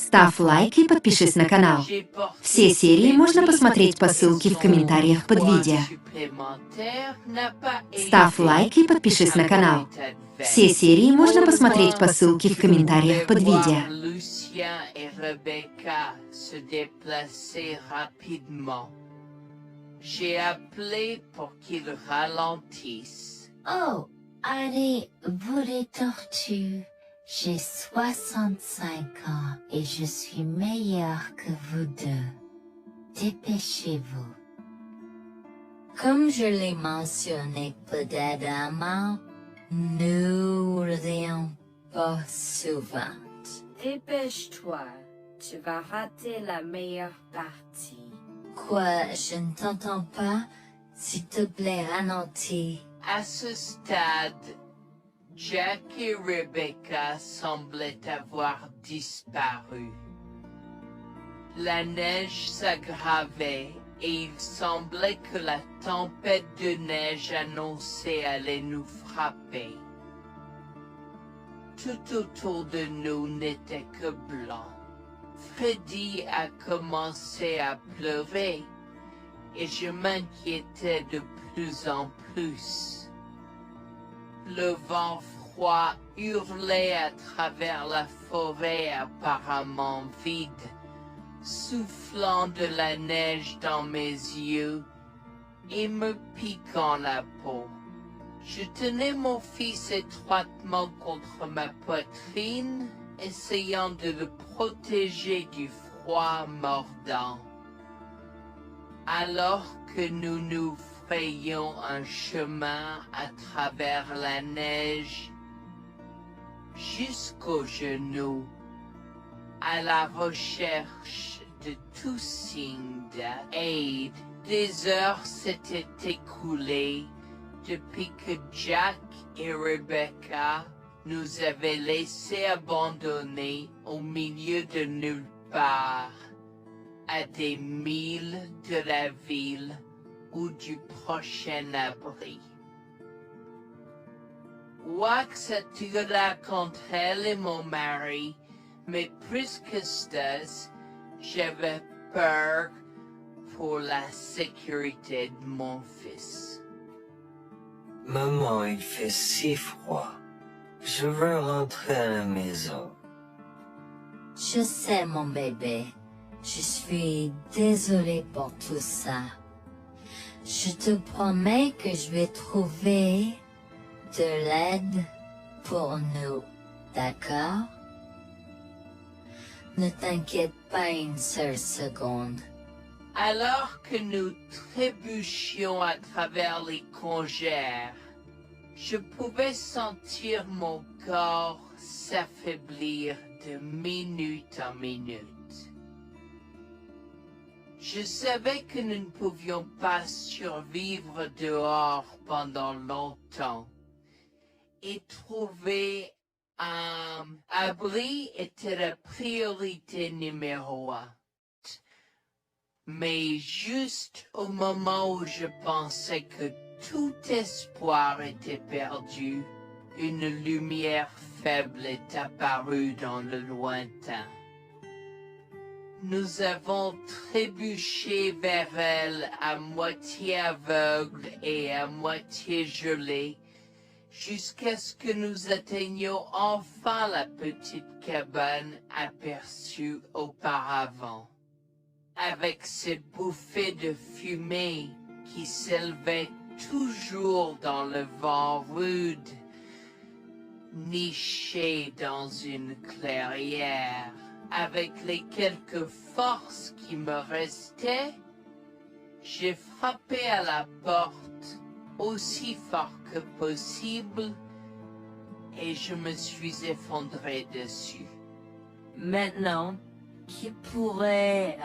Ставь лайк и подпишись на канал. Все серии можно посмотреть по ссылке в комментариях под видео. Ставь лайк и подпишись на канал. Все серии можно посмотреть по ссылке в комментариях под видео. Lucien et Rebecca se déplacer rapidement. J'ai appelé pour qu'ils ralentissent. Oh, allez, vous les tortues. J'ai 65 ans et je suis meilleure que vous deux. Dépêchez-vous. Comme je l'ai mentionné peut-être avant, nous rions pas souvent. Dépêche-toi, tu vas rater la meilleure partie. Quoi, je ne t'entends pas? S'il te plaît, ralentis. À ce stade, Jack et Rebecca semblaient avoir disparu. La neige s'aggravait et il semblait que la tempête de neige annoncée allait nous frapper. Tout autour de nous n'était que blanc. Freddy a commencé à pleurer et je m'inquiétais de plus en plus. Le vent froid hurlait à travers la forêt apparemment vide, soufflant de la neige dans mes yeux et me piquant la peau. Je tenais mon fils étroitement contre ma poitrine, essayant de le protéger du froid mordant. Alors que nous nous frayions un chemin à travers la neige, jusqu'aux genoux, à la recherche de tout signe d'aide, des heures s'étaient écoulées depuis que Jack et Rebecca nous avaient laissés abandonnés au milieu de nulle part, à des milles de la ville ou du prochain abri. Wax attira contre elle et mon mari, mais plus que ça, j'avais peur pour la sécurité de mon fils. Maman, il fait si froid. Je veux rentrer à la maison. Je sais, mon bébé. Je suis désolée pour tout ça. Je te promets que je vais trouver de l'aide pour nous, d'accord? Ne t'inquiète pas une seule seconde. Alors que nous trébuchions à travers les congères, je pouvais sentir mon corps s'affaiblir de minute en minute. Je savais que nous ne pouvions pas survivre dehors pendant longtemps, et trouver un abri était la priorité numéro 1. Mais juste au moment où je pensais que tout espoir était perdu, une lumière faible est apparue dans le lointain. Nous avons trébuché vers elle à moitié aveugle et à moitié gelé, jusqu'à ce que nous atteignions enfin la petite cabane aperçue auparavant, avec ses bouffées de fumée qui s'élevaient toujours dans le vent rude, nichée dans une clairière. Avec les quelques forces qui me restaient, j'ai frappé à la porte aussi fort que possible et je me suis effondré dessus. Maintenant, qui pourrait,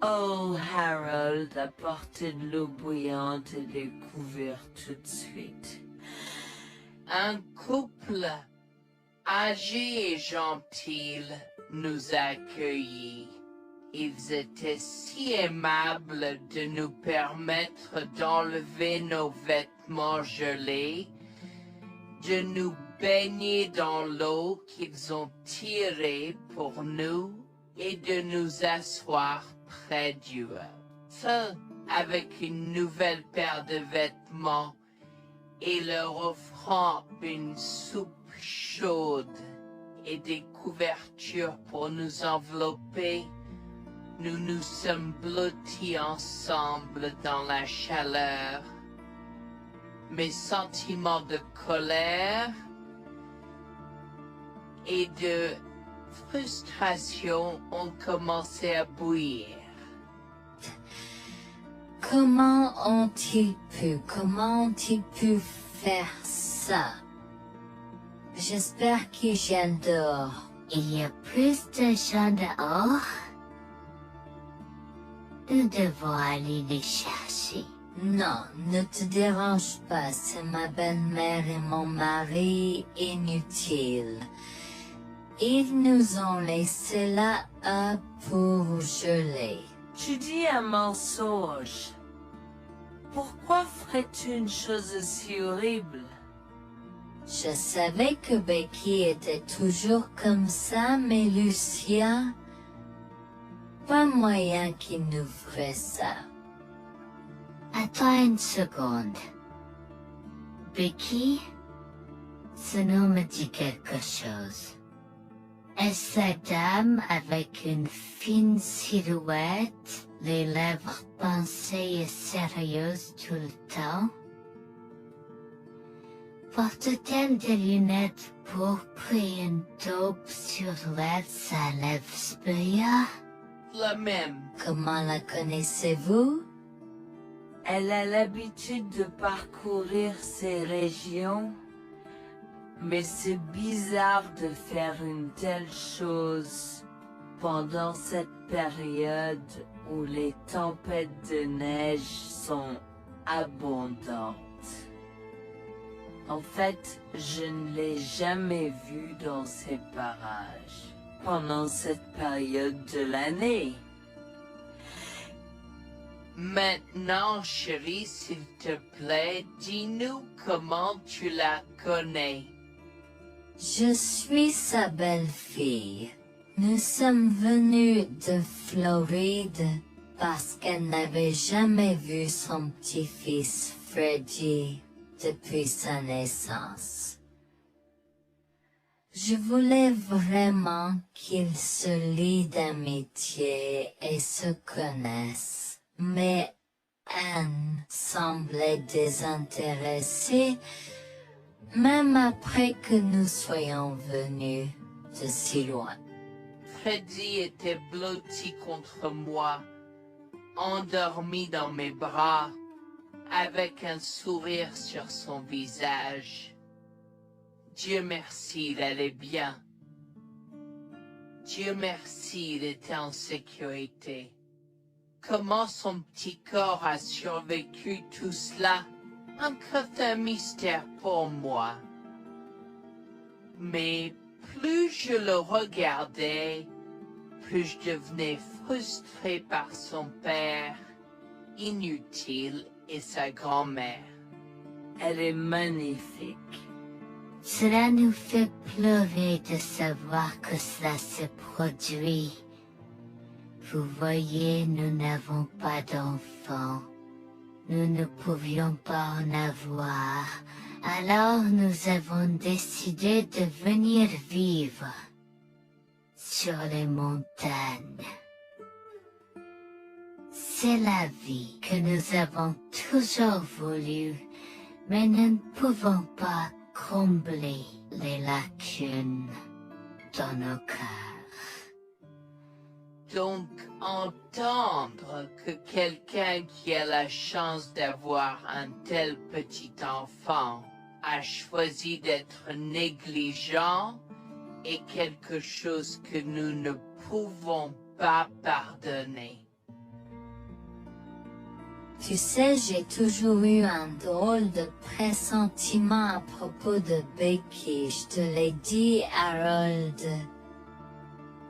oh Harold, apporter de l'eau bouillante et des couverts tout de suite? Un couple âgé et gentil nous a accueillis. Ils étaient si aimables de nous permettre d'enlever nos vêtements gelés, de nous baigner dans l'eau qu'ils ont tirée pour nous et de nous asseoir près d'eux. Seuls avec une nouvelle paire de vêtements et leur offrant une soupe chaude et des couvertures pour nous envelopper, nous nous sommes blottis ensemble dans la chaleur. Mes sentiments de colère et de frustration ont commencé à bouillir. Comment ont-ils pu faire ça? J'espère qu'ils viennent dehors. Il y a plus de gens dehors? Nous devons aller les chercher. Non, ne te dérange pas, c'est ma belle-mère et mon mari inutiles. Ils nous ont laissés là pour geler. Tu dis un mensonge. Pourquoi ferais-tu une chose si horrible? Je savais que Becky était toujours comme ça, mais Lucia, pas moyen qu'il nous ferait ça. Attends une seconde. Becky, ce nom me dit quelque chose. Est-ce la dame avec une fine silhouette, les lèvres pincées et sérieuses tout le temps? Porte-t-elle des lunettes pourpres et une taupe sur sa lèvre spéa? La même. Comment la connaissez-vous? Elle a l'habitude de parcourir ces régions, mais c'est bizarre de faire une telle chose pendant cette période où les tempêtes de neige sont abondantes. En fait, je ne l'ai jamais vue dans ces parages pendant cette période de l'année. Maintenant, chérie, s'il te plaît, dis-nous comment tu la connais. Je suis sa belle-fille. Nous sommes venus de Floride parce qu'elle n'avait jamais vu son petit-fils Freddy depuis sa naissance. Je voulais vraiment qu'ils se lient d'amitié et se connaissent, mais Anne semblait désintéressée, même après que nous soyons venus de si loin. Freddy était blotti contre moi, endormi dans mes bras, avec un sourire sur son visage. Dieu merci, il allait bien. Dieu merci, il était en sécurité. Comment son petit corps a survécu tout cela? Encore un mystère pour moi. Mais plus je le regardais, plus je devenais frustré par son père, inutile, et sa grand-mère. Elle est magnifique. Cela nous fait pleurer de savoir que cela se produit. Vous voyez, nous n'avons pas d'enfants. Nous ne pouvions pas en avoir. Alors nous avons décidé de venir vivre sur les montagnes. C'est la vie que nous avons toujours voulu, mais nous ne pouvons pas combler les lacunes dans nos cœurs. Donc, entendre que quelqu'un qui a la chance d'avoir un tel petit enfant a choisi d'être négligent est quelque chose que nous ne pouvons pas pardonner. Tu sais, j'ai toujours eu un drôle de pressentiment à propos de Becky, je te l'ai dit, Harold.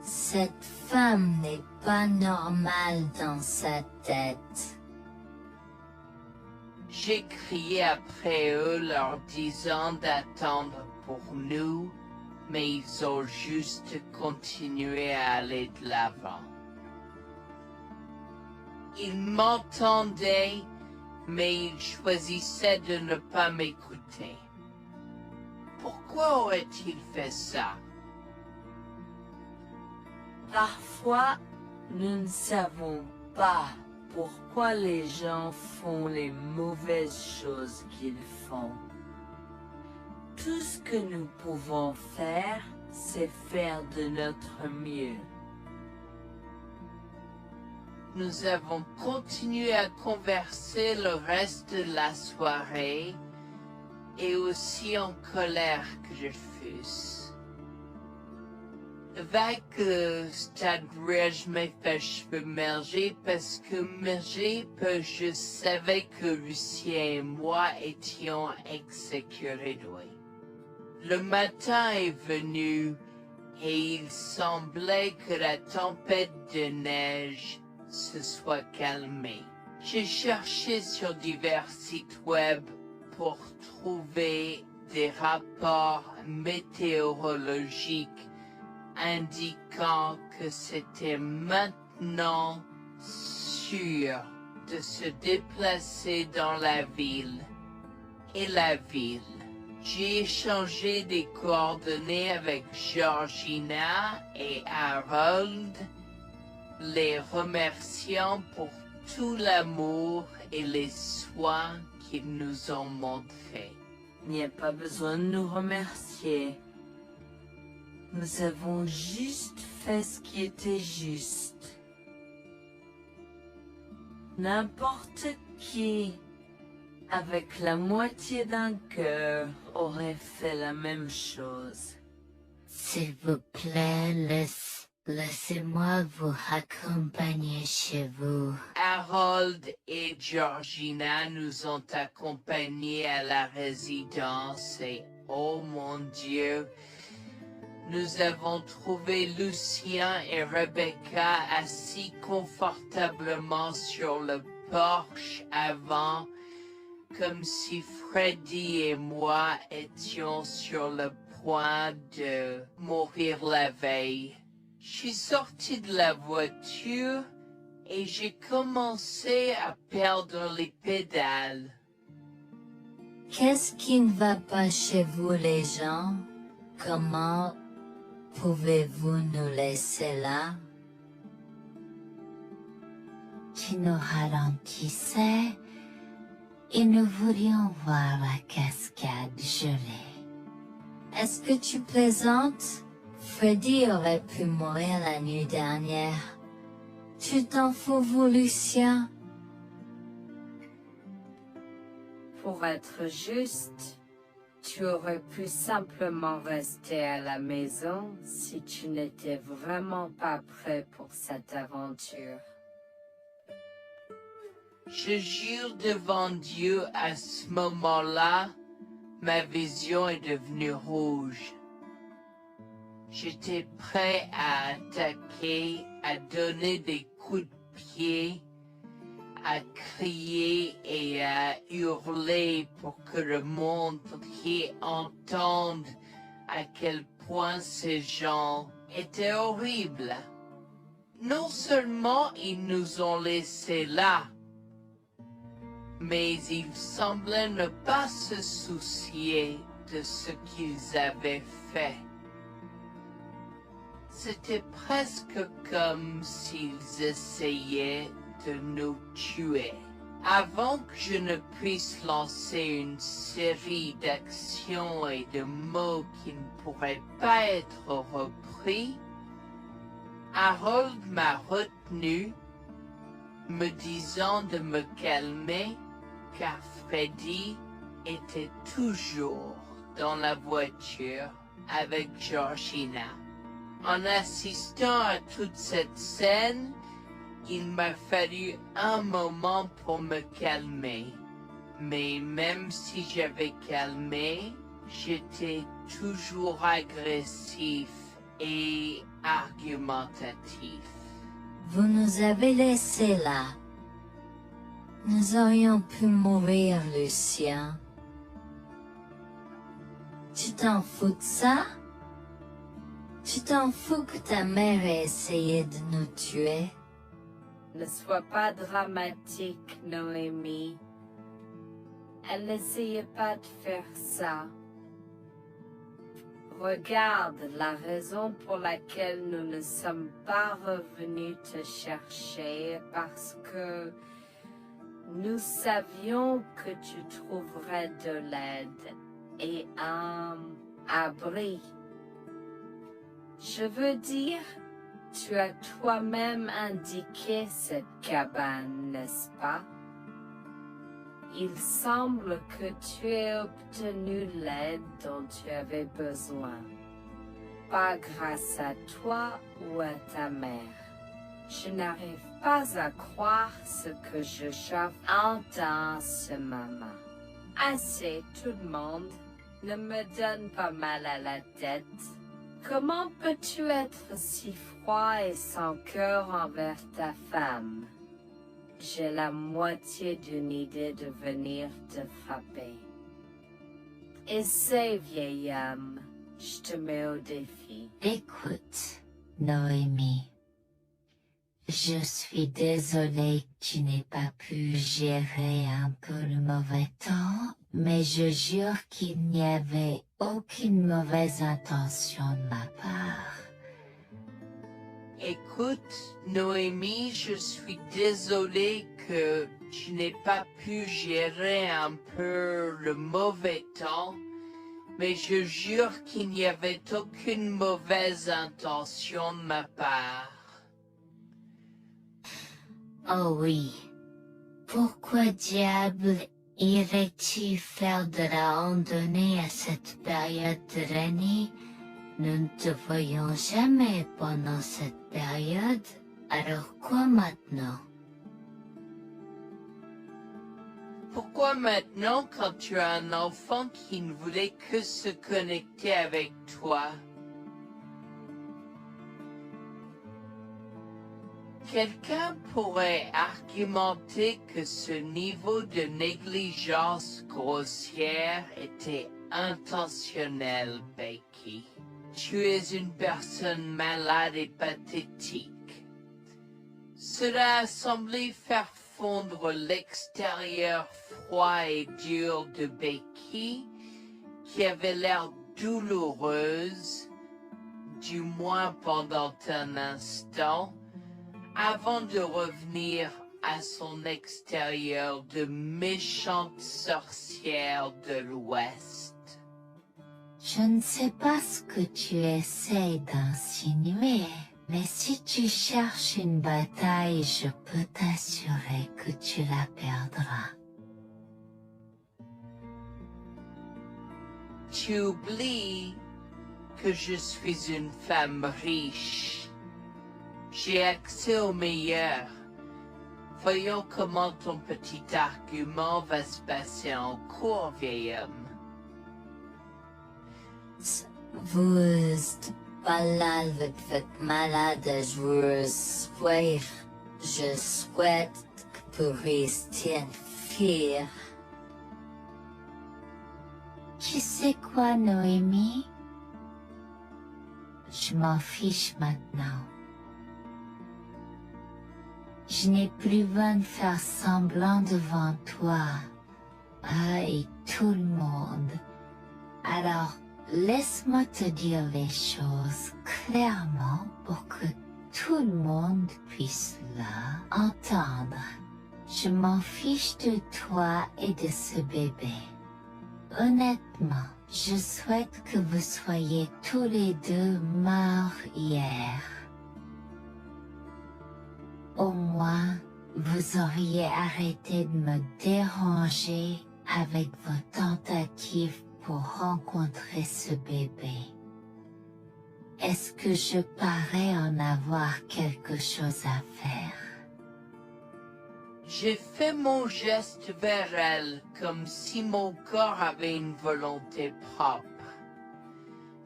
Cette femme n'est pas normale dans sa tête. J'ai crié après eux leur disant d'attendre pour nous, mais ils ont juste continué à aller de l'avant. Ils m'entendaient, mais ils choisissaient de ne pas m'écouter. Pourquoi aurait-il fait ça? Parfois, nous ne savons pas pourquoi les gens font les mauvaises choses qu'ils font. Tout ce que nous pouvons faire, c'est faire de notre mieux. Nous avons continué à converser le reste de la soirée, et aussi en colère que je fusse. Avec stade je m'ai fait cheveux merger parce que je savais que Lucien et moi étions exécutés. Le matin est venu et il semblait que la tempête de neige se soit calmée. J'ai cherché sur divers sites web pour trouver des rapports météorologiques indiquant que c'était maintenant sûr de se déplacer dans la ville. Et la ville. J'ai échangé des coordonnées avec Georgina et Harold, les remerciant pour tout l'amour et les soins qu'ils nous ont montrés. Il n'y a pas besoin de nous remercier. Nous avons juste fait ce qui était juste. N'importe qui, avec la moitié d'un cœur, aurait fait la même chose. S'il vous plaît, laissez-moi vous accompagner chez vous. Harold et Georgina nous ont accompagnés à la résidence et, oh mon Dieu, nous avons trouvé Lucien et Rebecca assis confortablement sur le porche avant, comme si Freddy et moi étions sur le point de mourir la veille. Je suis sorti de la voiture et j'ai commencé à perdre les pédales. Qu'est-ce qui ne va pas chez vous, les gens? Comment pouvez-vous nous laisser là? Tu nous ralentisais et nous voulions voir la cascade gelée. Est-ce que tu plaisantes? Freddy aurait pu mourir la nuit dernière. Tu t'en fous, vous, Lucien? Pour être juste, tu aurais pu simplement rester à la maison si tu n'étais vraiment pas prêt pour cette aventure. Je jure devant Dieu, à ce moment-là, ma vision est devenue rouge. J'étais prêt à attaquer, à donner des coups de pied, à crier et à hurler pour que le monde entier entende à quel point ces gens étaient horribles. Non seulement ils nous ont laissés là, mais ils semblaient ne pas se soucier de ce qu'ils avaient fait. C'était presque comme s'ils essayaient de nous tuer. Avant que je ne puisse lancer une série d'actions et de mots qui ne pourraient pas être repris, Harold m'a retenu, me disant de me calmer, car Freddy était toujours dans la voiture avec Georgina. En assistant à toute cette scène, il m'a fallu un moment pour me calmer. Mais même si j'avais calmé, j'étais toujours agressif et argumentatif. Vous nous avez laissés là. Nous aurions pu mourir, Lucien. Tu t'en fous de ça? Tu t'en fous que ta mère ait essayé de nous tuer? Ne sois pas dramatique, Noémie. Elle n'essayait pas de faire ça. Regarde, la raison pour laquelle nous ne sommes pas revenus te chercher est parce que nous savions que tu trouverais de l'aide et un abri. Je veux dire, tu as toi-même indiqué cette cabane, n'est-ce pas? Il semble que tu aies obtenu l'aide dont tu avais besoin. Pas grâce à toi ou à ta mère. Je n'arrive pas à croire ce que j'entends ce moment. Assez, tout le monde. Ne me donne pas mal à la tête. Comment peux-tu être si froid et sans cœur envers ta femme? J'ai la moitié d'une idée de venir te frapper. Essaie, vieil homme. Je te mets au défi. Écoute, Noémie. Je suis désolée que tu n'aies pas pu gérer un peu le mauvais temps, mais je jure qu'il n'y avait aucune mauvaise intention de ma part. Écoute, Noémie, je suis désolée que tu n'aies pas pu gérer un peu le mauvais temps, mais je jure qu'il n'y avait aucune mauvaise intention de ma part. Oh oui. Pourquoi diable irais-tu faire de la randonnée à cette période de l'année? Nous ne te voyons jamais pendant cette période, alors quoi maintenant? Pourquoi maintenant quand tu as un enfant qui ne voulait que se connecter avec toi? Quelqu'un pourrait argumenter que ce niveau de négligence grossière était intentionnel, Becky. Tu es une personne malade et pathétique. Cela a semblé faire fondre l'extérieur froid et dur de Becky, qui avait l'air douloureuse, du moins pendant un instant, avant de revenir à son extérieur de méchante sorcière de l'Ouest. Je ne sais pas ce que tu essaies d'insinuer, mais si tu cherches une bataille, je peux t'assurer que tu la perdras. Tu oublies que je suis une femme riche. J'ai accès au meilleur. Voyons comment ton petit argument va se passer en cours, vieil homme. Vous êtes pas là avec votre malade joueuse. Je souhaite que vous restiez fiers. Tu sais quoi, Noémie? Je m'en fiche maintenant. Je n'ai plus besoin de faire semblant devant toi et tout le monde. Alors, laisse-moi te dire les choses clairement pour que tout le monde puisse entendre. Je m'en fiche de toi et de ce bébé. Honnêtement, je souhaite que vous soyez tous les deux morts hier. Au moins, vous auriez arrêté de me déranger avec vos tentatives pour rencontrer ce bébé. Est-ce que je parais en avoir quelque chose à faire? J'ai fait mon geste vers elle comme si mon corps avait une volonté propre.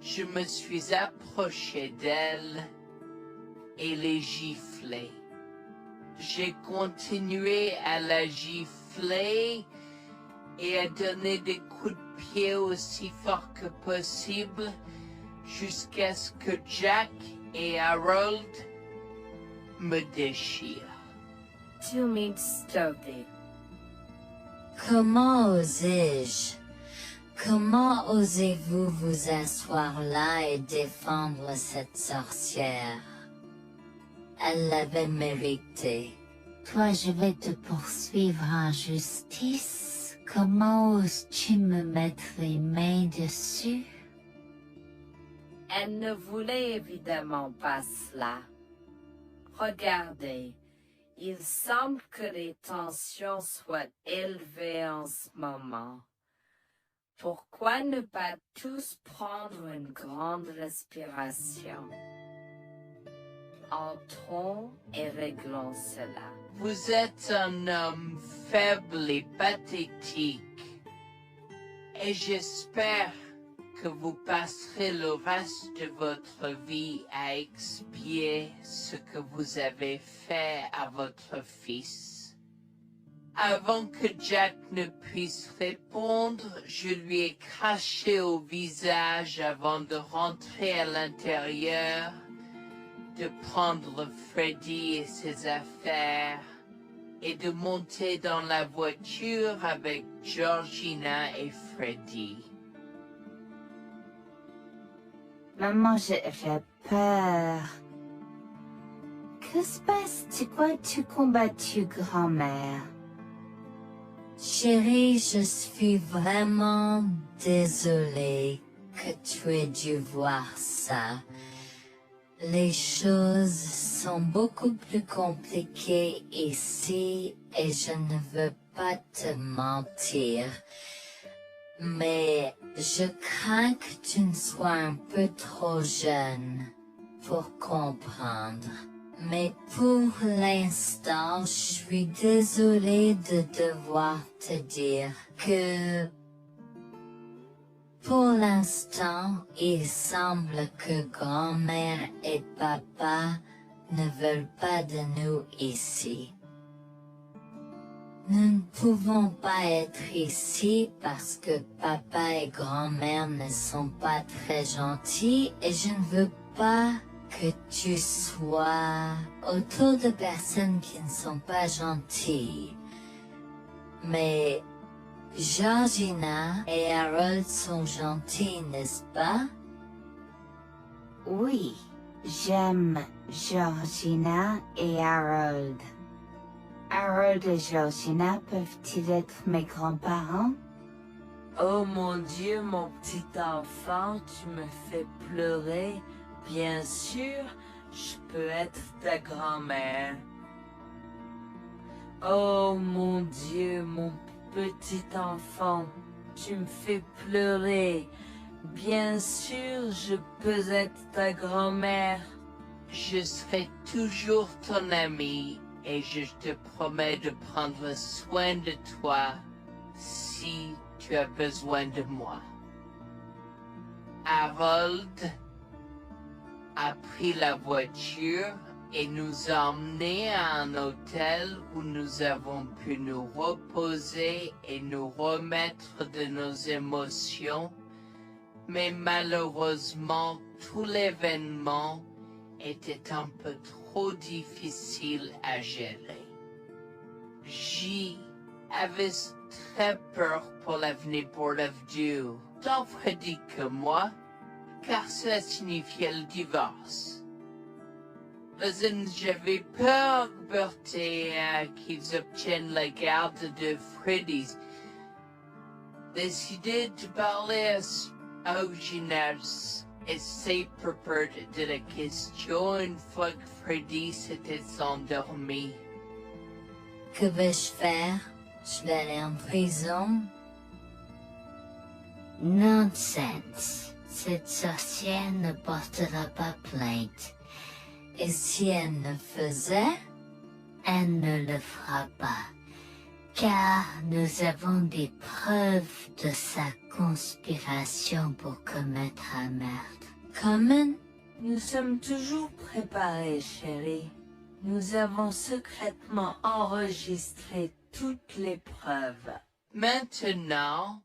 Je me suis approché d'elle et l'ai giflée. J'ai continué à la gifler et à donner des coups de pied aussi fort que possible jusqu'à ce que Jack et Harold me déchirent. Tu means Stokey. Comment osais-je? Comment osez-vous vous asseoir là et défendre cette sorcière? Elle l'avait mérité. Toi, je vais te poursuivre en justice. Comment oses-tu me mettre les mains dessus? Elle ne voulait évidemment pas cela. Regardez, il semble que les tensions soient élevées en ce moment. Pourquoi ne pas tous prendre une grande respiration? Entrons et réglons cela. Vous êtes un homme faible et pathétique, et j'espère que vous passerez le reste de votre vie à expier ce que vous avez fait à votre fils. Avant que Jack ne puisse répondre, je lui ai craché au visage avant de rentrer à l'intérieur, de prendre Freddy et ses affaires, et de monter dans la voiture avec Georgina et Freddy. Maman, j'ai peur. Que se passe-t-il? Pourquoi tu combattu, grand-mère? Chérie, je suis vraiment désolée que tu aies dû voir ça. Les choses sont beaucoup plus compliquées ici et je ne veux pas te mentir. Mais je crains que tu ne sois un peu trop jeune pour comprendre. Mais pour l'instant, je suis désolée de devoir te dire que pour l'instant, il semble que grand-mère et papa ne veulent pas de nous ici. Nous ne pouvons pas être ici parce que papa et grand-mère ne sont pas très gentils et je ne veux pas que tu sois autour de personnes qui ne sont pas gentilles. Mais Georgina et Harold sont gentils, n'est-ce pas? Oui, j'aime Georgina et Harold. Harold et Georgina peuvent-ils être mes grands-parents? Oh mon Dieu, mon petit enfant, tu me fais pleurer. Bien sûr, je peux être ta grand-mère. Oh mon Dieu, mon petit enfant, tu me fais pleurer. Bien sûr, je peux être ta grand-mère. Je serai toujours ton ami et je te promets de prendre soin de toi si tu as besoin de moi. Harold a pris la voiture et nous a emmenés à un hôtel où nous avons pu nous reposer et nous remettre de nos émotions, mais malheureusement tout l'événement était un peu trop difficile à gérer. J'y avais très peur pour l'avenir pour Dieu, tant Freddy que moi, car cela signifiait le divorce. Mais j'avais peur, Bertie, qu'ils obtiennent la garde de Freddy. Décidé de parler au gymnase et s'est préparé de la question une fois que Freddy s'était endormi. Que vais-je faire? Je vais aller en prison? Nonsense. Cette sorcière ne portera pas plainte. Et si elle le faisait, elle ne le fera pas. Car nous avons des preuves de sa conspiration pour commettre un meurtre. Comment? Nous sommes toujours préparés, chérie. Nous avons secrètement enregistré toutes les preuves. Maintenant,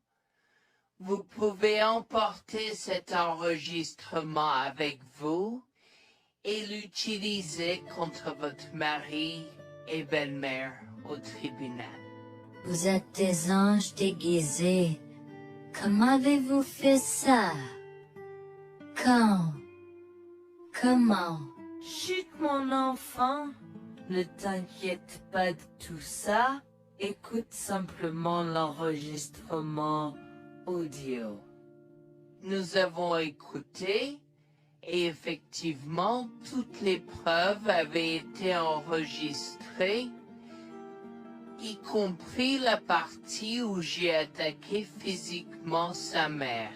vous pouvez emporter cet enregistrement avec vous et l'utiliser contre votre mari et belle-mère au tribunal. Vous êtes des anges déguisés. Comment avez-vous fait ça? Quand? Comment? Chut, mon enfant, ne t'inquiète pas de tout ça. Écoute simplement l'enregistrement audio. Nous avons écouté et effectivement, toutes les preuves avaient été enregistrées, y compris la partie où j'ai attaqué physiquement sa mère.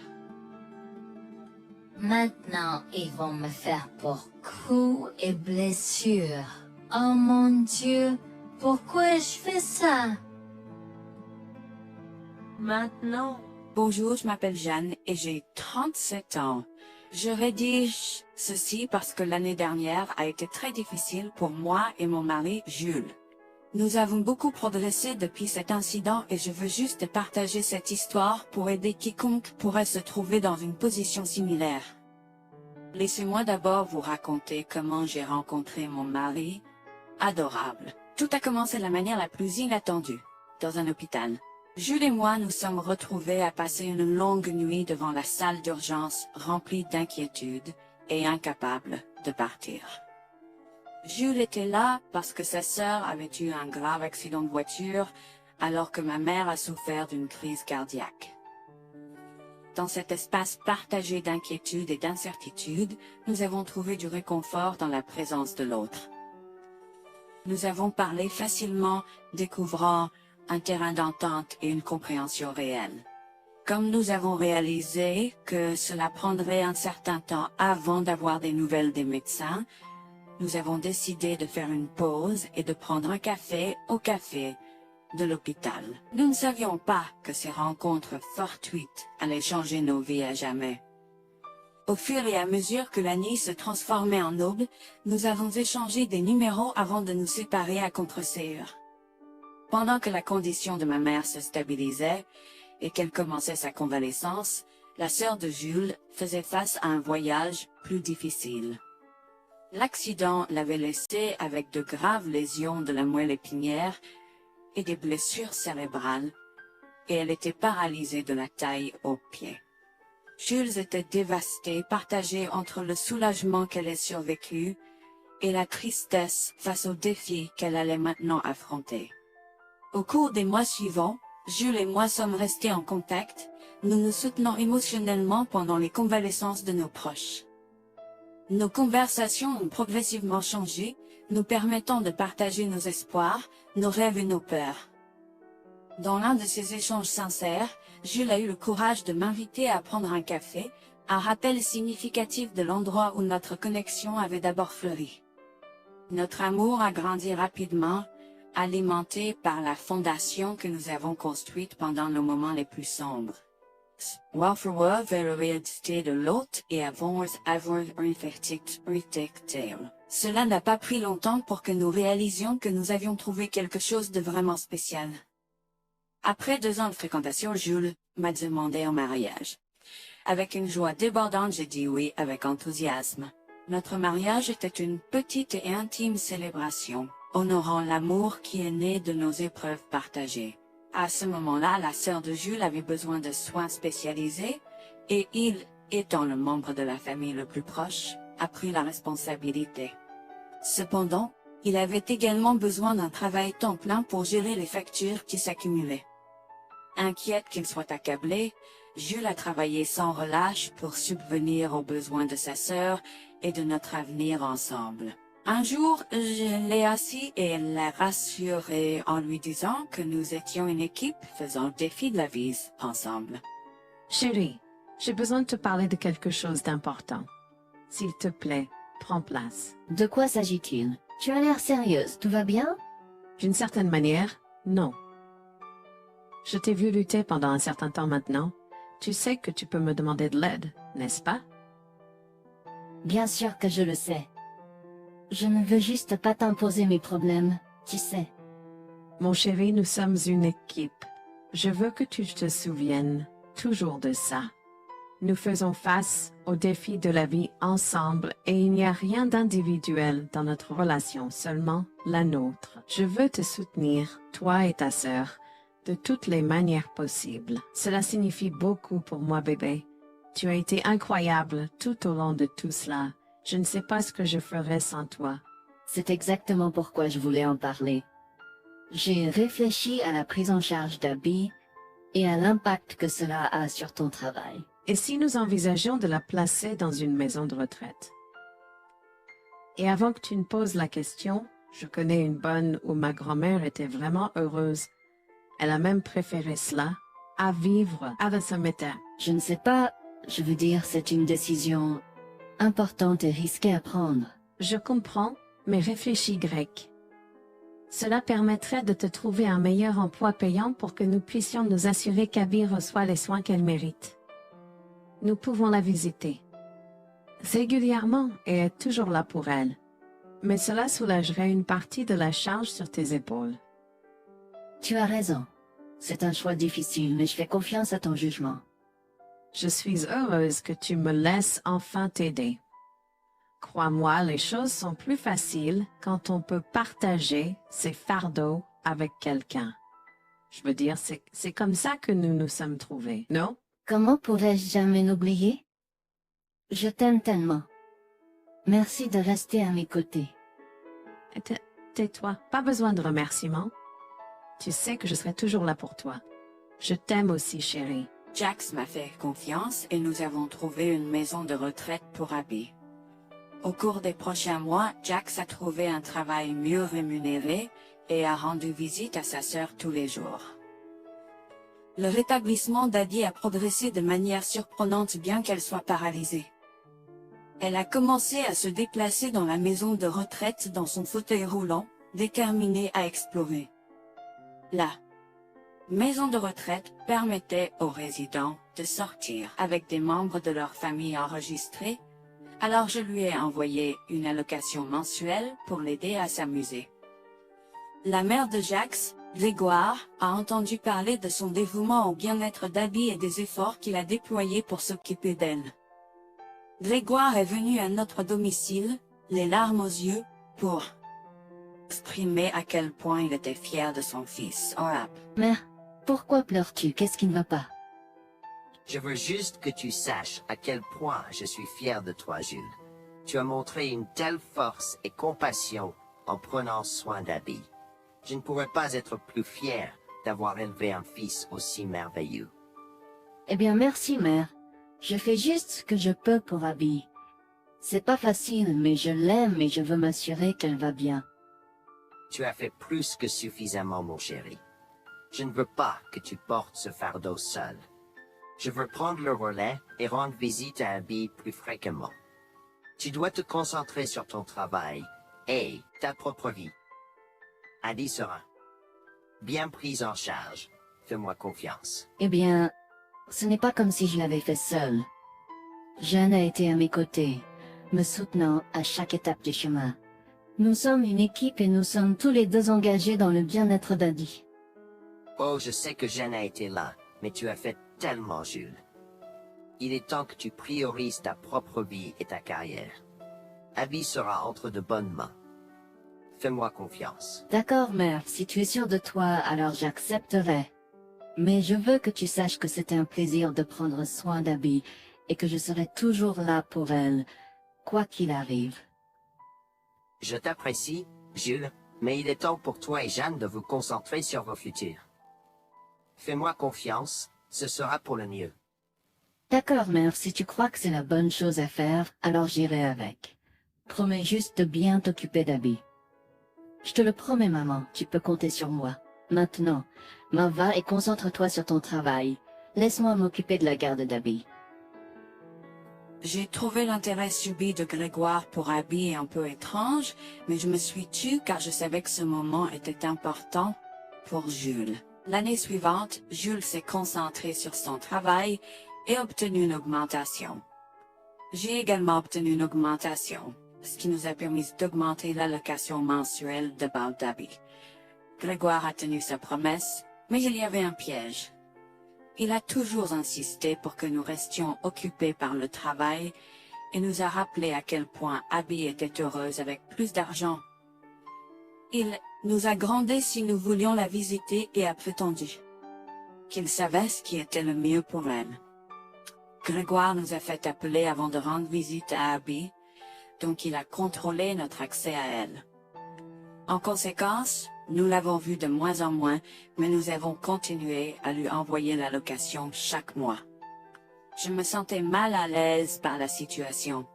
Maintenant, ils vont me faire pour coups et blessures. Oh mon Dieu, pourquoi je fais ça? Maintenant, Bonjour, je m'appelle Jeanne et j'ai 37 ans. Je rédige ceci parce que l'année dernière a été très difficile pour moi et mon mari Jules. Nous avons beaucoup progressé depuis cet incident et je veux juste partager cette histoire pour aider quiconque pourrait se trouver dans une position similaire. Laissez-moi d'abord vous raconter comment j'ai rencontré mon mari, adorable. Tout a commencé de la manière la plus inattendue, dans un hôpital. Jules et moi nous sommes retrouvés à passer une longue nuit devant la salle d'urgence remplie d'inquiétude et incapables de partir. Jules était là parce que sa sœur avait eu un grave accident de voiture alors que ma mère a souffert d'une crise cardiaque. Dans cet espace partagé d'inquiétude et d'incertitude, nous avons trouvé du réconfort dans la présence de l'autre. Nous avons parlé facilement, découvrant un terrain d'entente et une compréhension réelle. Comme nous avons réalisé que cela prendrait un certain temps avant d'avoir des nouvelles des médecins, nous avons décidé de faire une pause et de prendre un café au café de l'hôpital. Nous ne savions pas que ces rencontres fortuites allaient changer nos vies à jamais. Au fur et à mesure que la nuit se transformait en aube, nous avons échangé des numéros avant de nous séparer à contre-sœur. Pendant que la condition de ma mère se stabilisait et qu'elle commençait sa convalescence, la sœur de Jules faisait face à un voyage plus difficile. L'accident l'avait laissée avec de graves lésions de la moelle épinière et des blessures cérébrales, et elle était paralysée de la taille aux pieds. Jules était dévasté, partagé entre le soulagement qu'elle ait survécu et la tristesse face aux défis qu'elle allait maintenant affronter. Au cours des mois suivants, Jules et moi sommes restés en contact, nous nous soutenons émotionnellement pendant les convalescences de nos proches. Nos conversations ont progressivement changé, nous permettant de partager nos espoirs, nos rêves et nos peurs. Dans l'un de ces échanges sincères, Jules a eu le courage de m'inviter à prendre un café, un rappel significatif de l'endroit où notre connexion avait d'abord fleuri. Notre amour a grandi rapidement, alimenté par la fondation que nous avons construite pendant nos moments les plus sombres. Varför vers réalité de l'autre et avons avoir un Cela n'a pas pris longtemps pour que nous réalisions que nous avions trouvé quelque chose de vraiment spécial. Après 2 ans de fréquentation, Jules m'a demandé en mariage. Avec une joie débordante, j'ai dit oui avec enthousiasme. Notre mariage était une petite et intime célébration, honorant l'amour qui est né de nos épreuves partagées. À ce moment-là, la sœur de Jules avait besoin de soins spécialisés, et il, étant le membre de la famille le plus proche, a pris la responsabilité. Cependant, il avait également besoin d'un travail temps plein pour gérer les factures qui s'accumulaient. Inquiète qu'il soit accablé, Jules a travaillé sans relâche pour subvenir aux besoins de sa sœur et de notre avenir ensemble. Un jour, je l'ai assis et l'ai rassuré en lui disant que nous étions une équipe faisant le défi de la vie ensemble. Chérie, j'ai besoin de te parler de quelque chose d'important. S'il te plaît, prends place. De quoi s'agit-il? Tu as l'air sérieuse, tout va bien? D'une certaine manière, non. Je t'ai vu lutter pendant un certain temps maintenant. Tu sais que tu peux me demander de l'aide, n'est-ce pas? Bien sûr que je le sais. Je ne veux juste pas t'imposer mes problèmes, tu sais. Mon chéri, nous sommes une équipe. Je veux que tu te souviennes toujours de ça. Nous faisons face aux défis de la vie ensemble et il n'y a rien d'individuel dans notre relation, seulement la nôtre. Je veux te soutenir, toi et ta sœur, de toutes les manières possibles. Cela signifie beaucoup pour moi, bébé. Tu as été incroyable tout au long de tout cela. Je ne sais pas ce que je ferais sans toi. C'est exactement pourquoi je voulais en parler. J'ai réfléchi à la prise en charge d'Abby et à l'impact que cela a sur ton travail. Et si nous envisageons de la placer dans une maison de retraite? Et avant que tu ne poses la question, je connais une bonne où ma grand-mère était vraiment heureuse. Elle a même préféré cela à vivre à la cimetière. Je ne sais pas, je veux dire, c'est une décision importante et risquée à prendre. Je comprends, mais réfléchis, Greg. Cela permettrait de te trouver un meilleur emploi payant pour que nous puissions nous assurer qu'Abby reçoit les soins qu'elle mérite. Nous pouvons la visiter régulièrement et être toujours là pour elle. Mais cela soulagerait une partie de la charge sur tes épaules. Tu as raison. C'est un choix difficile, mais je fais confiance à ton jugement. Je suis heureuse que tu me laisses enfin t'aider. Crois-moi, les choses sont plus faciles quand on peut partager ses fardeaux avec quelqu'un. Je veux dire, c'est comme ça que nous nous sommes trouvés, non? Comment pourrais-je jamais l'oublier? Je t'aime tellement. Merci de rester à mes côtés. Tais-toi, pas besoin de remerciements. Tu sais que je serai toujours là pour toi. Je t'aime aussi, chérie. Jax m'a fait confiance et nous avons trouvé une maison de retraite pour Abby. Au cours des prochains mois, Jax a trouvé un travail mieux rémunéré et a rendu visite à sa sœur tous les jours. Le rétablissement d'Abby a progressé de manière surprenante bien qu'elle soit paralysée. Elle a commencé à se déplacer dans la maison de retraite dans son fauteuil roulant, déterminée à explorer. La maison de retraite permettait aux résidents de sortir avec des membres de leur famille enregistrés, alors je lui ai envoyé une allocation mensuelle pour l'aider à s'amuser. La mère de Jax, Grégoire, a entendu parler de son dévouement au bien-être d'Abby et des efforts qu'il a déployés pour s'occuper d'elle. Grégoire est venu à notre domicile, les larmes aux yeux, pour exprimer à quel point il était fier de son fils. Mère, pourquoi pleures-tu? Qu'est-ce qui ne va pas? Je veux juste que tu saches à quel point je suis fier de toi, Jules. Tu as montré une telle force et compassion en prenant soin d'Abby. Je ne pourrais pas être plus fier d'avoir élevé un fils aussi merveilleux. Eh bien, merci, mère. Je fais juste ce que je peux pour Abby. C'est pas facile, mais je l'aime et je veux m'assurer qu'elle va bien. Tu as fait plus que suffisamment, mon chéri. Je ne veux pas que tu portes ce fardeau seul. Je veux prendre le relais et rendre visite à Abby plus fréquemment. Tu dois te concentrer sur ton travail et ta propre vie. Abby sera bien prise en charge. Fais-moi confiance. Eh bien, ce n'est pas comme si je l'avais fait seule. Jeanne a été à mes côtés, me soutenant à chaque étape du chemin. Nous sommes une équipe et nous sommes tous les deux engagés dans le bien-être d'Abby. Oh, je sais que Jeanne a été là, mais tu as fait tellement, Jules. Il est temps que tu priorises ta propre vie et ta carrière. Abby sera entre de bonnes mains. Fais-moi confiance. D'accord, mère, si tu es sûre de toi, alors j'accepterai. Mais je veux que tu saches que c'était un plaisir de prendre soin d'Abby et que je serai toujours là pour elle, quoi qu'il arrive. Je t'apprécie, Jules, mais il est temps pour toi et Jeanne de vous concentrer sur vos futurs. Fais-moi confiance, ce sera pour le mieux. D'accord, mère, si tu crois que c'est la bonne chose à faire, alors j'irai avec. Promets juste de bien t'occuper d'Abby. Je te le promets, maman, tu peux compter sur moi. Maintenant, m'en va et concentre-toi sur ton travail. Laisse-moi m'occuper de la garde d'Abby. J'ai trouvé l'intérêt subi de Grégoire pour Abby un peu étrange, mais je me suis tue car je savais que ce moment était important pour Jules. L'année suivante, Jules s'est concentré sur son travail et obtenu une augmentation. J'ai également obtenu une augmentation, ce qui nous a permis d'augmenter l'allocation mensuelle de Abby. Grégoire a tenu sa promesse, Mais il y avait un piège. Il a toujours insisté pour que nous restions occupés par le travail et nous a rappelé à quel point Abby était heureuse avec plus d'argent. Il nous a grondé si nous voulions la visiter et a prétendu qu'il savait ce qui était le mieux pour elle. Grégoire nous a fait appeler avant de rendre visite à Abby, donc il a contrôlé notre accès à elle. En conséquence, nous l'avons vue de moins en moins, mais nous avons continué à lui envoyer la location chaque mois. Je me sentais mal à l'aise par la situation.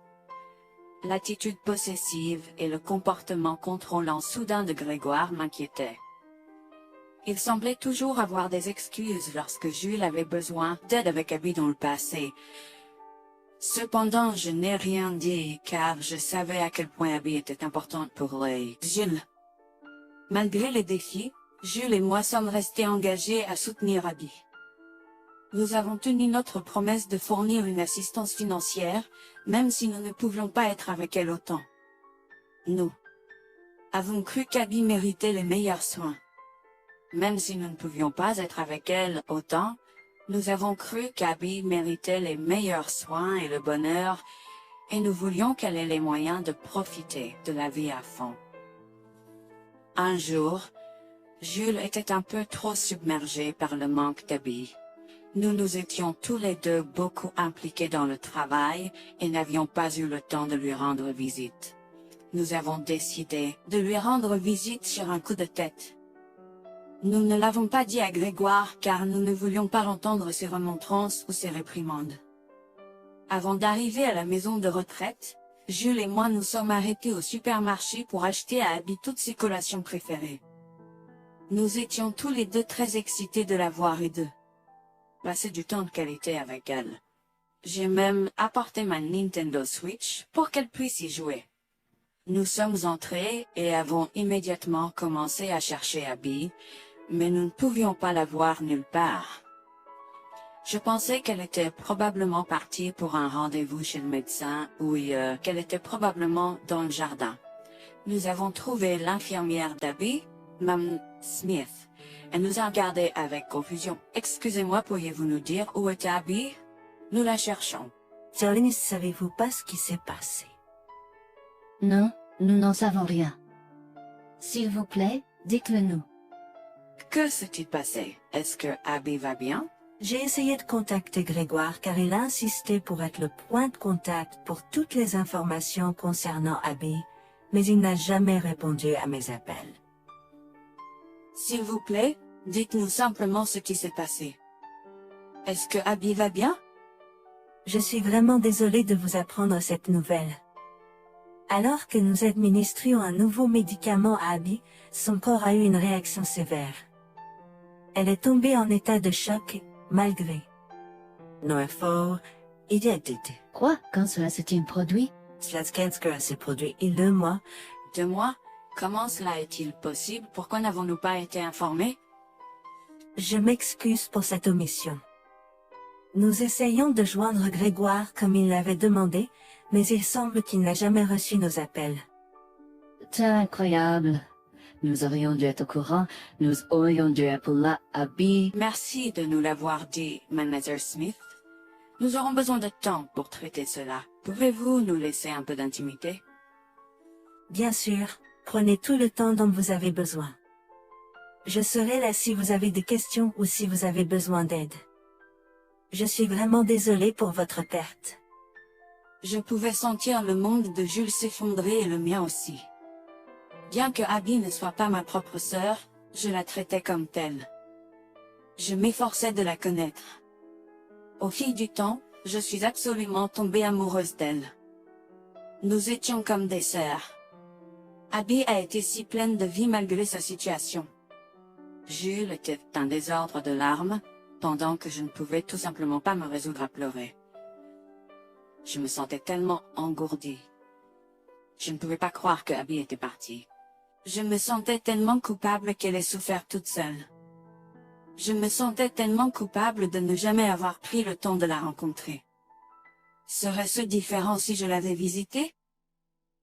L'attitude possessive et le comportement contrôlant soudain de Grégoire m'inquiétaient. Il semblait toujours avoir des excuses lorsque Jules avait besoin d'aide avec Abby dans le passé. Cependant, je n'ai rien dit car je savais à quel point Abby était importante pour Jules. Malgré les défis, Jules et moi sommes restés engagés à soutenir Abby. Nous avons tenu notre promesse de fournir une assistance financière, même si nous ne pouvions pas être avec elle autant. Nous avons cru qu'Abby méritait les meilleurs soins. Même si nous ne pouvions pas être avec elle autant, nous avons cru qu'Abby méritait les meilleurs soins et le bonheur, et nous voulions qu'elle ait les moyens de profiter de la vie à fond. Un jour, Jules était un peu trop submergé par le manque d'Abby. Nous nous étions tous les deux beaucoup impliqués dans le travail et n'avions pas eu le temps de lui rendre visite. Nous avons décidé de lui rendre visite sur un coup de tête. Nous ne l'avons pas dit à Grégoire car nous ne voulions pas entendre ses remontrances ou ses réprimandes. Avant d'arriver à la maison de retraite, Jules et moi nous sommes arrêtés au supermarché pour acheter à Abby toutes ses collations préférées. Nous étions tous les deux très excités de la voir et de passer du temps de qualité avec elle. J'ai même apporté ma Nintendo Switch pour qu'elle puisse y jouer. Nous sommes entrés et avons immédiatement commencé à chercher Abby, mais nous ne pouvions pas la voir nulle part. Je pensais qu'elle était probablement partie pour un rendez-vous chez le médecin ou qu'elle était probablement dans le jardin. Nous avons trouvé l'infirmière d'Abby, Mme Smith. Elle nous a regardés avec confusion. « Excusez-moi, pourriez-vous nous dire où est Abby? Nous la cherchons. » Charlie, ne savez-vous pas ce qui s'est passé? Non, nous n'en savons rien. S'il vous plaît, dites-le nous. Que s'est-il passé? Est-ce que Abby va bien? J'ai essayé de contacter Grégoire car il a insisté pour être le point de contact pour toutes les informations concernant Abby, mais il n'a jamais répondu à mes appels. S'il vous plaît, dites-nous simplement ce qui s'est passé. Est-ce que Abby va bien? Je suis vraiment désolée de vous apprendre cette nouvelle. Alors que nous administrions un nouveau médicament à Abby, son corps a eu une réaction sévère. Elle est tombée en état de choc, malgré nos efforts et d'aide. Quoi? Quand cela s'est-il produit? Cela s'est produit il y a 2 mois. 2 mois? Comment cela est-il possible? Pourquoi n'avons-nous pas été informés? Je m'excuse pour cette omission. Nous essayons de joindre Grégoire comme il l'avait demandé, mais il semble qu'il n'a jamais reçu nos appels. C'est incroyable. Nous aurions dû être au courant, nous aurions dû appeler Abby. Merci de nous l'avoir dit, Manager Smith. Nous aurons besoin de temps pour traiter cela. Pouvez-vous nous laisser un peu d'intimité? Bien sûr, prenez tout le temps dont vous avez besoin. Je serai là si vous avez des questions ou si vous avez besoin d'aide. Je suis vraiment désolée pour votre perte. Je pouvais sentir le monde de Jules s'effondrer et le mien aussi. Bien que Abby ne soit pas ma propre sœur, je la traitais comme telle. Je m'efforçais de la connaître. Au fil du temps, je suis absolument tombée amoureuse d'elle. Nous étions comme des sœurs. Abby a été si pleine de vie malgré sa situation. Jules était un désordre de larmes, pendant que je ne pouvais tout simplement pas me résoudre à pleurer. Je me sentais tellement engourdie. Je ne pouvais pas croire que Abby était partie. Je me sentais tellement coupable qu'elle ait souffert toute seule. Je me sentais tellement coupable de ne jamais avoir pris le temps de la rencontrer. Serait-ce différent si je l'avais visitée?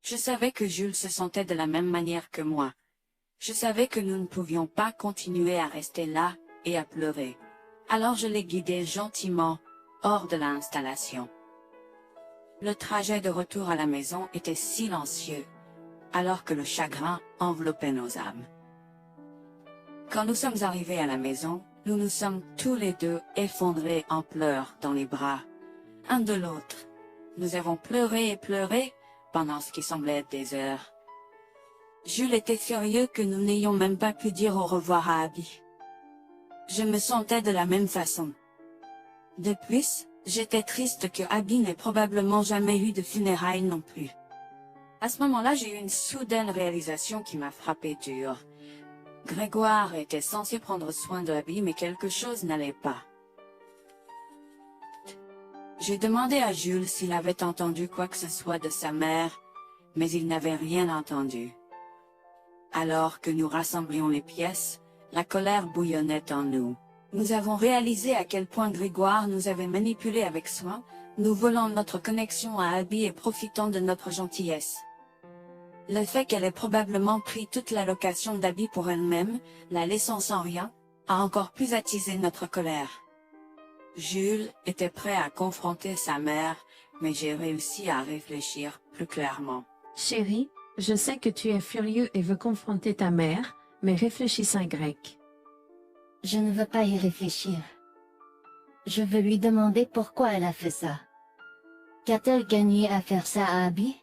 Je savais que Jules se sentait de la même manière que moi. Je savais que nous ne pouvions pas continuer à rester là et à pleurer. Alors je l'ai guidé gentiment hors de l'installation. Le trajet de retour à la maison était silencieux, alors que le chagrin enveloppait nos âmes. Quand nous sommes arrivés à la maison, nous nous sommes tous les deux effondrés en pleurs dans les bras, un de l'autre. Nous avons pleuré et pleuré pendant ce qui semblait être des heures. Jules était furieux que nous n'ayons même pas pu dire au revoir à Abby. Je me sentais de la même façon. De plus, j'étais triste que Abby n'ait probablement jamais eu de funérailles non plus. À ce moment-là, j'ai eu une soudaine réalisation qui m'a frappé dur. Grégoire était censé prendre soin de Abby, mais quelque chose n'allait pas. J'ai demandé à Jules s'il avait entendu quoi que ce soit de sa mère, mais il n'avait rien entendu. Alors que nous rassemblions les pièces, la colère bouillonnait en nous. Nous avons réalisé à quel point Grégoire nous avait manipulés avec soin, nous volant notre connexion à Abby et profitant de notre gentillesse. Le fait qu'elle ait probablement pris toute l'allocation d'Abby pour elle-même, la laissant sans rien, a encore plus attisé notre colère. Jules était prêt à confronter sa mère, mais j'ai réussi à réfléchir plus clairement. Chérie, je sais que tu es furieux et veux confronter ta mère, mais réfléchis en grec. Je ne veux pas y réfléchir. Je veux lui demander pourquoi elle a fait ça. Qu'a-t-elle gagné à faire ça à Abby?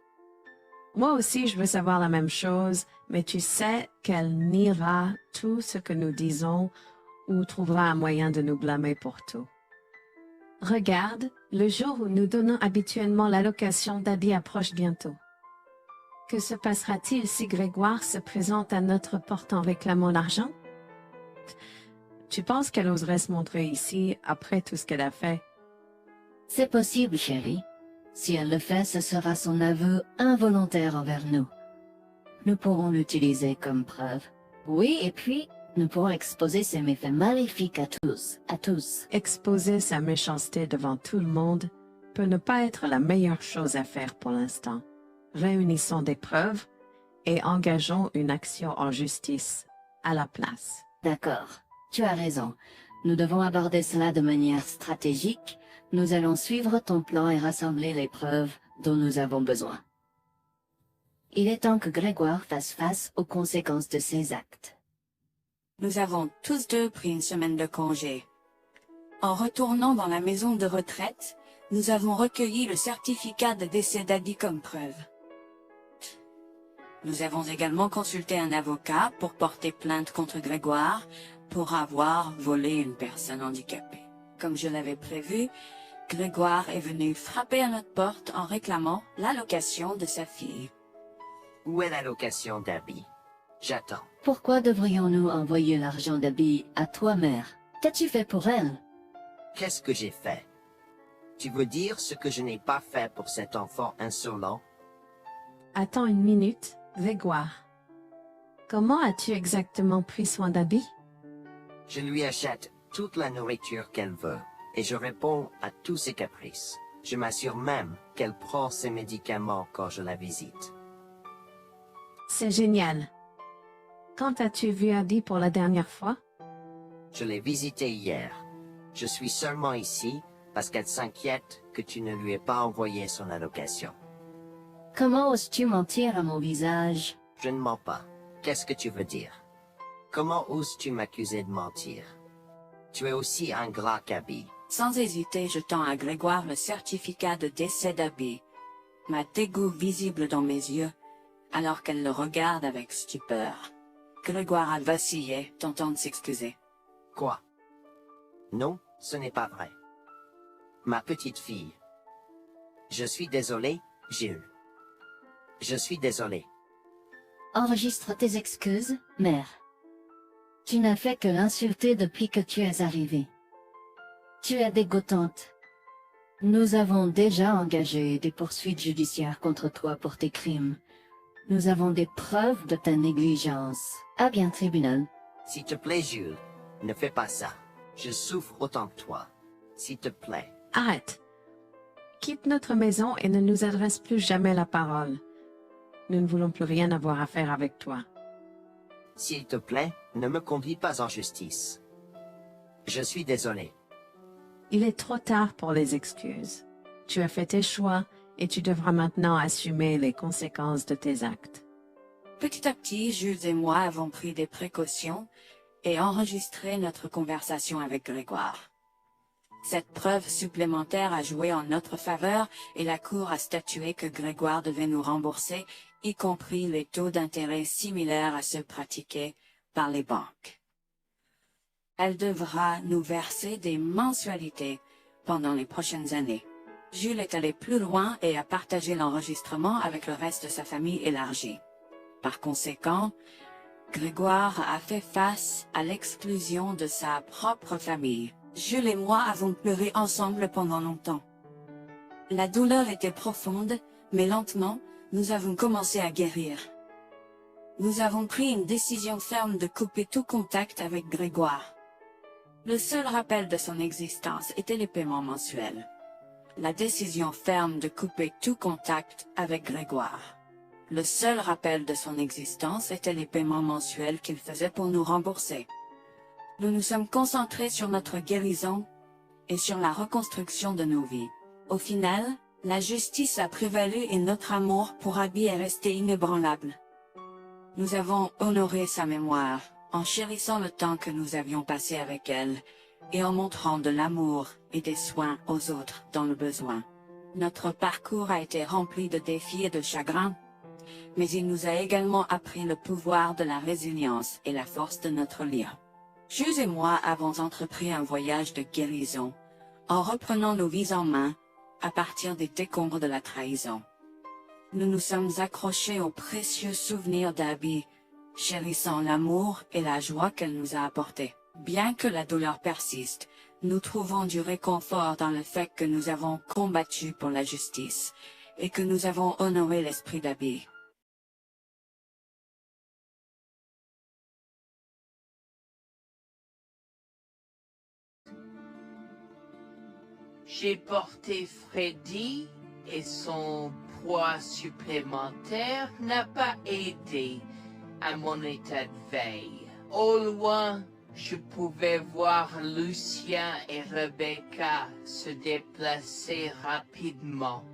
Moi aussi, je veux savoir la même chose, mais tu sais qu'elle niera tout ce que nous disons ou trouvera un moyen de nous blâmer pour tout. Regarde, le jour où nous donnons habituellement l'allocation d'Abby approche bientôt. Que se passera-t-il si Grégoire se présente à notre porte en réclamant l'argent? Tu penses qu'elle oserait se montrer ici après tout ce qu'elle a fait? C'est possible, chérie. Si elle le fait, ce sera son aveu involontaire envers nous. Nous pourrons l'utiliser comme preuve. Oui, et puis, nous pourrons exposer ses méfaits maléfiques à tous. Exposer sa méchanceté devant tout le monde peut ne pas être la meilleure chose à faire pour l'instant. Réunissons des preuves et engageons une action en justice à la place. D'accord, tu as raison. Nous devons aborder cela de manière stratégique. Nous allons suivre ton plan et rassembler les preuves dont nous avons besoin. Il est temps que Grégoire fasse face aux conséquences de ses actes. Nous avons tous deux pris une semaine de congé. En retournant dans la maison de retraite, nous avons recueilli le certificat de décès d'Abby comme preuve. Nous avons également consulté un avocat pour porter plainte contre Grégoire pour avoir volé une personne handicapée. Comme je l'avais prévu, Grégoire est venu frapper à notre porte en réclamant l'allocation de sa fille. Où est l'allocation d'Abby? J'attends. Pourquoi devrions-nous envoyer l'argent d'Abby à toi, mère? Qu'as-tu fait pour elle? Qu'est-ce que j'ai fait? Tu veux dire ce que je n'ai pas fait pour cet enfant insolent? Attends une minute, Grégoire. Comment as-tu exactement pris soin d'Abby? Je lui achète toute la nourriture qu'elle veut, et je réponds à tous ses caprices. Je m'assure même qu'elle prend ses médicaments quand je la visite. C'est génial. Quand as-tu vu Abby pour la dernière fois? Je l'ai visitée hier. Je suis seulement ici parce qu'elle s'inquiète que tu ne lui aies pas envoyé son allocation. Comment oses-tu mentir à mon visage? Je ne mens pas. Qu'est-ce que tu veux dire? Comment oses-tu m'accuser de mentir? Tu es aussi ingrat qu'Abby. Sans hésiter, je tends à Grégoire le certificat de décès d'Abby, ma dégoût visible dans mes yeux, alors qu'elle le regarde avec stupeur. Grégoire a vacillé, tentant de s'excuser. Quoi? Non, ce n'est pas vrai. Ma petite fille. Je suis désolé, Jules. Je suis désolé. Enregistre tes excuses, mère. Tu n'as fait que l'insulter depuis que tu es arrivée. Tu es dégoûtante. Nous avons déjà engagé des poursuites judiciaires contre toi pour tes crimes. Nous avons des preuves de ta négligence. À bien, tribunal. S'il te plaît, Jules, ne fais pas ça. Je souffre autant que toi. S'il te plaît. Arrête. Quitte notre maison et ne nous adresse plus jamais la parole. Nous ne voulons plus rien avoir à faire avec toi. S'il te plaît, ne me conduis pas en justice. Je suis désolé. Il est trop tard pour les excuses. Tu as fait tes choix et tu devras maintenant assumer les conséquences de tes actes. Petit à petit, Jules et moi avons pris des précautions et enregistré notre conversation avec Grégoire. Cette preuve supplémentaire a joué en notre faveur et la Cour a statué que Grégoire devait nous rembourser, y compris les taux d'intérêt similaires à ceux pratiqués par les banques. Elle devra nous verser des mensualités pendant les prochaines années. Jules est allé plus loin et a partagé l'enregistrement avec le reste de sa famille élargie. Par conséquent, Grégoire a fait face à l'exclusion de sa propre famille. Jules et moi avons pleuré ensemble pendant longtemps. La douleur était profonde, mais lentement, nous avons commencé à guérir. Nous avons pris une décision ferme de couper tout contact avec Grégoire. Le seul rappel de son existence était les paiements mensuels. La décision ferme de couper tout contact avec Grégoire. Le seul rappel de son existence était les paiements mensuels qu'il faisait pour nous rembourser. Nous nous sommes concentrés sur notre guérison et sur la reconstruction de nos vies. Au final, la justice a prévalu et notre amour pour Abby est resté inébranlable. Nous avons honoré sa mémoire en chérissant le temps que nous avions passé avec elle et en montrant de l'amour et des soins aux autres dans le besoin. Notre parcours a été rempli de défis et de chagrins, mais il nous a également appris le pouvoir de la résilience et la force de notre lien. Jules et moi avons entrepris un voyage de guérison, en reprenant nos vies en main, à partir des décombres de la trahison. Nous nous sommes accrochés aux précieux souvenirs d'Abby, chérissant l'amour et la joie qu'elle nous a apportés. Bien que la douleur persiste, nous trouvons du réconfort dans le fait que nous avons combattu pour la justice, et que nous avons honoré l'esprit d'Abby. J'ai porté Freddy et son poids supplémentaire n'a pas aidé à mon état de veille. Au loin, je pouvais voir Lucien et Rebecca se déplacer rapidement.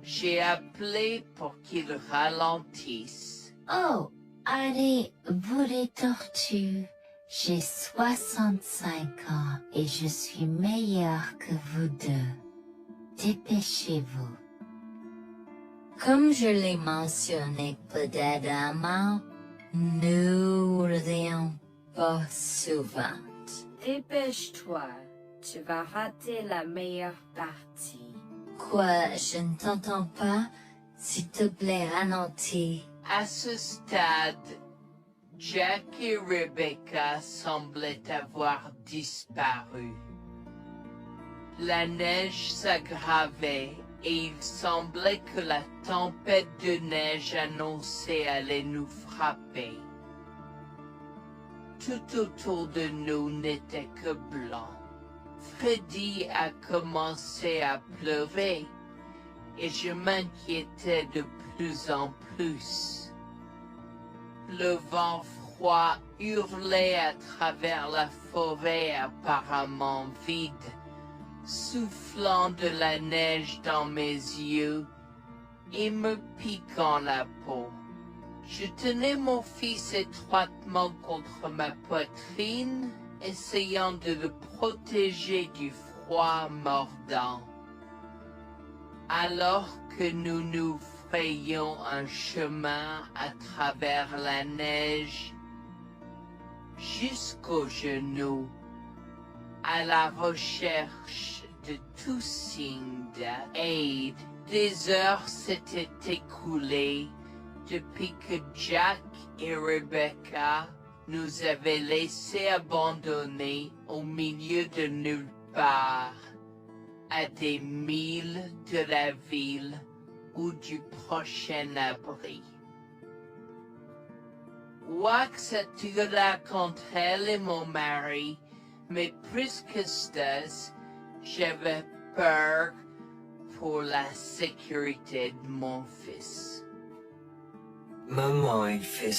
J'ai appelé pour qu'ils ralentissent. Oh, allez, vous les tortues. J'ai 65 ans et je suis meilleure que vous deux. Dépêchez-vous. Comme je l'ai mentionné précédemment, nous rions pas souvent. Dépêche-toi, tu vas rater la meilleure partie. Quoi, je ne t'entends pas? S'il te plaît, ralentis. À ce stade, Jack et Rebecca semblaient avoir disparu. La neige s'aggravait et il semblait que la tempête de neige annoncée allait nous frapper. Tout autour de nous n'était que blanc. Freddy a commencé à pleurer et je m'inquiétais de plus en plus. Le vent froid hurlait à travers la forêt apparemment vide, soufflant de la neige dans mes yeux et me piquant la peau. Je tenais mon fils étroitement contre ma poitrine, essayant de le protéger du froid mordant. Alors que nous nous frayions un chemin à travers la neige, jusqu'aux genoux, à la recherche de tout signe d'aide. Des heures s'étaient écoulées depuis que Jack et Rebecca nous avaient laissés abandonnés au milieu de nulle part, à des milles de la ville ou du prochain abri. Wax attira contre elle et mon mari, mais plus que ça, j'avais peur pour la sécurité de mon fils. Maman, il fait